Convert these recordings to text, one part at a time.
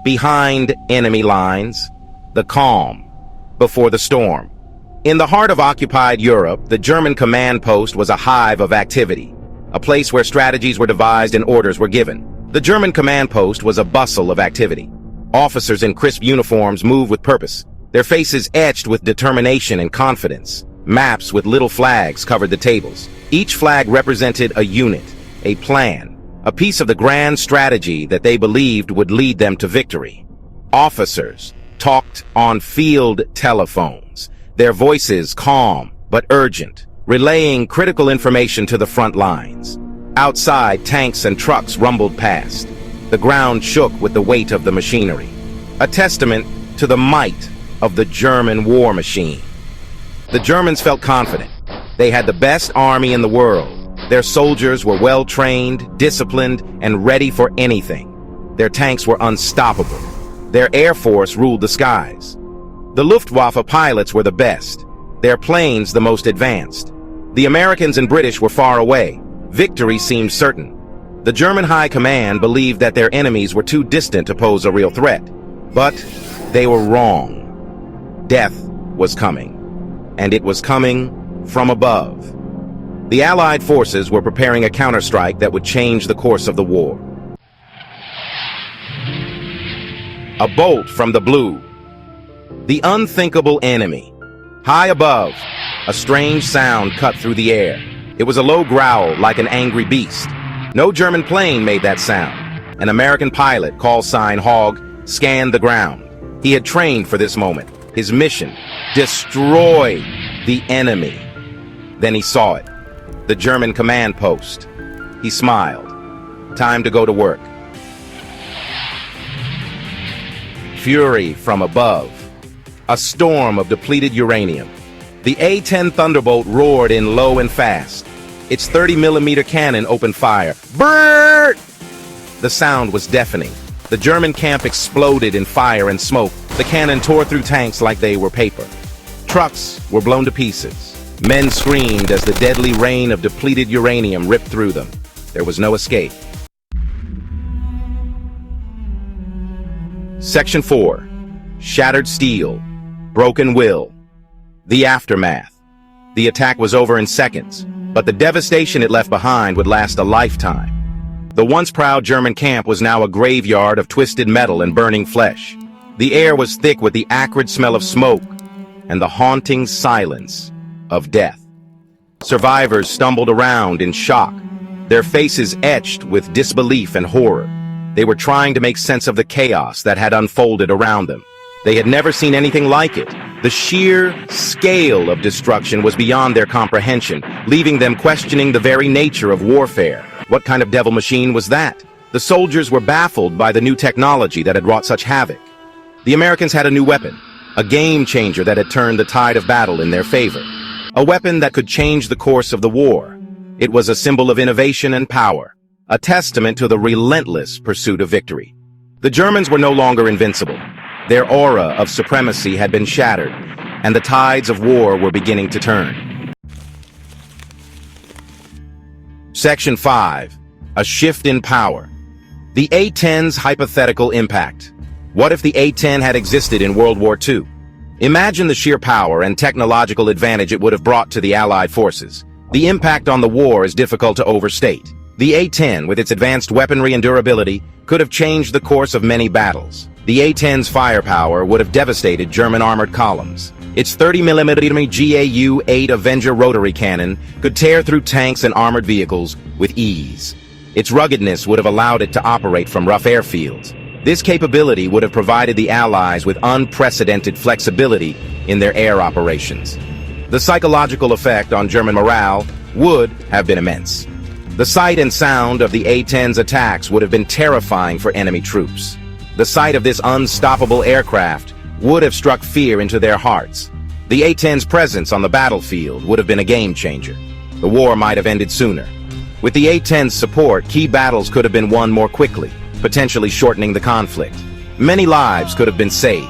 behind enemy lines, the calm before the storm. In the heart of occupied Europe, the German command post was a hive of activity, a place where strategies were devised and orders were given. The German command post was a bustle of activity. Officers in crisp uniforms moved with purpose, their faces etched with determination and confidence. Maps with little flags covered the tables. Each flag represented a unit, a plan, a piece of the grand strategy that they believed would lead them to victory. Officers talked on field telephones, their voices calm but urgent, relaying critical information to the front lines. Outside, tanks and trucks rumbled past. The ground shook with the weight of the machinery, a testament to the might of the German war machine. The Germans felt confident. They had the best army in the world. Their soldiers were well-trained, disciplined, and ready for anything. Their tanks were unstoppable. Their air force ruled the skies. The Luftwaffe pilots were the best, their planes the most advanced. The Americans and British were far away. Victory seemed certain. The German high command believed that their enemies were too distant to pose a real threat. But they were wrong. Death was coming. And it was coming from above. The Allied forces were preparing a counterstrike that would change the course of the war. A bolt from the blue. The unthinkable enemy. High above, a strange sound cut through the air. It was a low growl like an angry beast. No German plane made that sound. An American pilot, call sign Hog, scanned the ground. He had trained for this moment. His mission, destroy the enemy. Then he saw it, the German command post. He smiled. Time to go to work. Fury from above. A storm of depleted uranium. The A-10 Thunderbolt roared in low and fast. Its 30mm cannon opened fire. Brrrr! The sound was deafening. The German camp exploded in fire and smoke. The cannon tore through tanks like they were paper. Trucks were blown to pieces. Men screamed as the deadly rain of depleted uranium ripped through them. There was no escape. Section 4. Shattered steel. Broken will. The aftermath. The attack was over in seconds, but the devastation it left behind would last a lifetime. The once proud German camp was now a graveyard of twisted metal and burning flesh. The air was thick with the acrid smell of smoke and the haunting silence of death. Survivors stumbled around in shock, their faces etched with disbelief and horror. They were trying to make sense of the chaos that had unfolded around them. They had never seen anything like it. The sheer scale of destruction was beyond their comprehension, leaving them questioning the very nature of warfare. What kind of devil machine was that? The soldiers were baffled by the new technology that had wrought such havoc. The Americans had a new weapon, a game changer that had turned the tide of battle in their favor. A weapon that could change the course of the war. It was a symbol of innovation and power, a testament to the relentless pursuit of victory. The Germans were no longer invincible. Their aura of supremacy had been shattered, and the tides of war were beginning to turn. Section 5. A shift in power. The A-10's hypothetical impact. What if the A-10 had existed in World War II? Imagine the sheer power and technological advantage it would have brought to the Allied forces. The impact on the war is difficult to overstate. The A-10, with its advanced weaponry and durability, could have changed the course of many battles. The A-10's firepower would have devastated German armored columns. Its 30mm GAU-8 Avenger rotary cannon could tear through tanks and armored vehicles with ease. Its ruggedness would have allowed it to operate from rough airfields. This capability would have provided the Allies with unprecedented flexibility in their air operations. The psychological effect on German morale would have been immense. The sight and sound of the A-10's attacks would have been terrifying for enemy troops. The sight of this unstoppable aircraft would have struck fear into their hearts. The A-10's presence on the battlefield would have been a game changer. The war might have ended sooner. With the A-10's support, key battles could have been won more quickly, potentially shortening the conflict. Many lives could have been saved.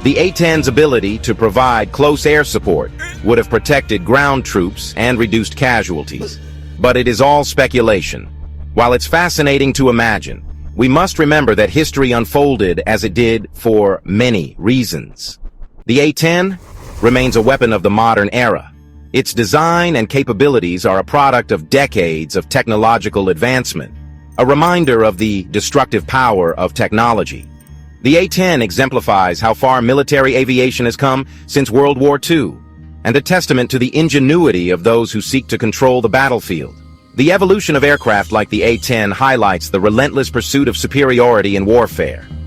The A-10's ability to provide close air support would have protected ground troops and reduced casualties. But it is all speculation. While it's fascinating to imagine, we must remember that history unfolded as it did for many reasons. The A-10 remains a weapon of the modern era. Its design and capabilities are a product of decades of technological advancement, a reminder of the destructive power of technology. The A-10 exemplifies how far military aviation has come since World War II, and a testament to the ingenuity of those who seek to control the battlefield. The evolution of aircraft like the A-10 highlights the relentless pursuit of superiority in warfare.